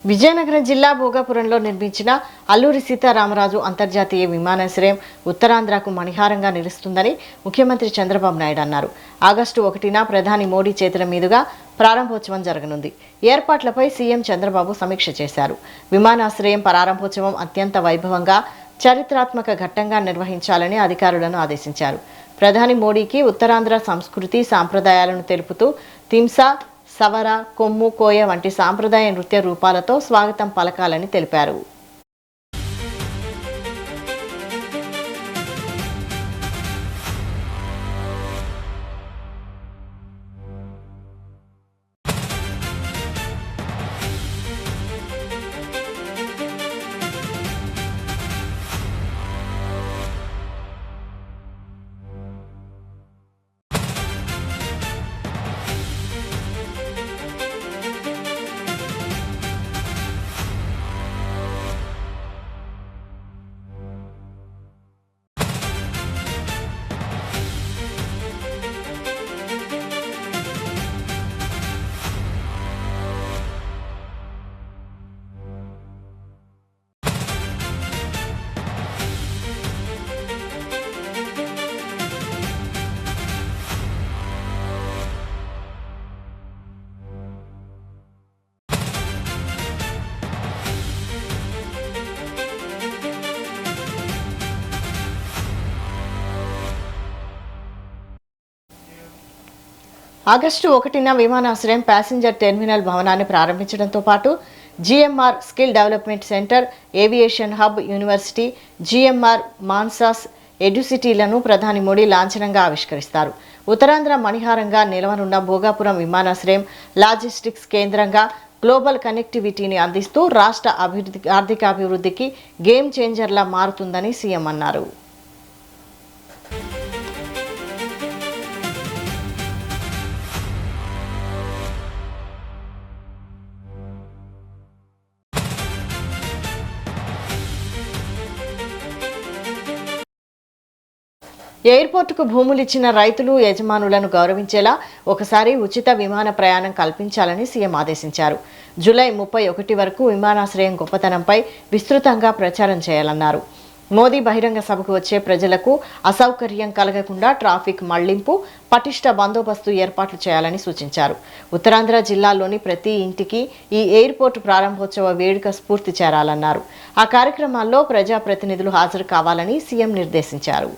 విజయనగరం జిల్లా భోగాపురంలో నిర్మించిన అల్లూరి సీతారామరాజు అంతర్జాతీయ విమానాశ్రయం ఉత్తరాంధ్రకు మణిహారంగా నిలుస్తుందని ముఖ్యమంత్రి చంద్రబాబు నాయుడు అన్నారు. ఆగస్టు 1న ప్రధాని మోడీ చేతుల మీదుగా ప్రారంభోత్సవం జరగనుంది. ఏర్పాట్లపై సీఎం చంద్రబాబు సమీక్ష చేశారు. విమానాశ్రయం ప్రారంభోత్సవం అత్యంత వైభవంగా చారిత్రాత్మక ఘట్టంగా నిర్వహించాలని అధికారులను ఆదేశించారు. ప్రధాని మోడీకి ఉత్తరాంధ్ర సంస్కృతి సాంప్రదాయాలను తెలుపుతూ తింసా, సవర, కొమ్ము, కోయ వంటి సాంప్రదాయ నృత్య రూపాలతో స్వాగతం పలకాలని తెలిపారు. ఆగస్టు 1న విమానాశ్రయం ప్యాసింజర్ టెర్మినల్ భవనాన్ని ప్రారంభించడంతో పాటు GMR skill development centre, aviation hub, university, GMR Mansas ఎడ్యుసిటీలను ప్రధాని మోడీ లాంఛనంగా ఆవిష్కరిస్తారు. ఉత్తరాంధ్ర మణిహారంగా నిలవనున్న భోగాపురం విమానాశ్రయం లాజిస్టిక్స్ కేంద్రంగా గ్లోబల్ కనెక్టివిటీని అందిస్తూ రాష్ట్ర ఆర్థికాభివృద్ధికి గేమ్ చేంజర్లా మారుతుందని సీఎం అన్నారు. ఎయిర్పోర్టుకు భూములు ఇచ్చిన రైతులు, యజమానులను గౌరవించేలా ఒకసారి ఉచిత విమాన ప్రయాణం కల్పించాలని సీఎం ఆదేశించారు. జూలై 31 వరకు విమానాశ్రయం గొప్పతనంపై విస్తృతంగా ప్రచారం చేయాలన్నారు. మోదీ బహిరంగ సభకు వచ్చే ప్రజలకు అసౌకర్యం కలగకుండా ట్రాఫిక్ మళ్లింపు, పటిష్ట బందోబస్తు ఏర్పాట్లు చేయాలని సూచించారు. ఉత్తరాంధ్ర జిల్లాలోని ప్రతి ఇంటికి ఈ ఎయిర్పోర్టు ప్రారంభోత్సవ వేడుక స్ఫూర్తి చేరాలన్నారు. ఆ కార్యక్రమాల్లో ప్రజాప్రతినిధులు హాజరు కావాలని సీఎం నిర్దేశించారు.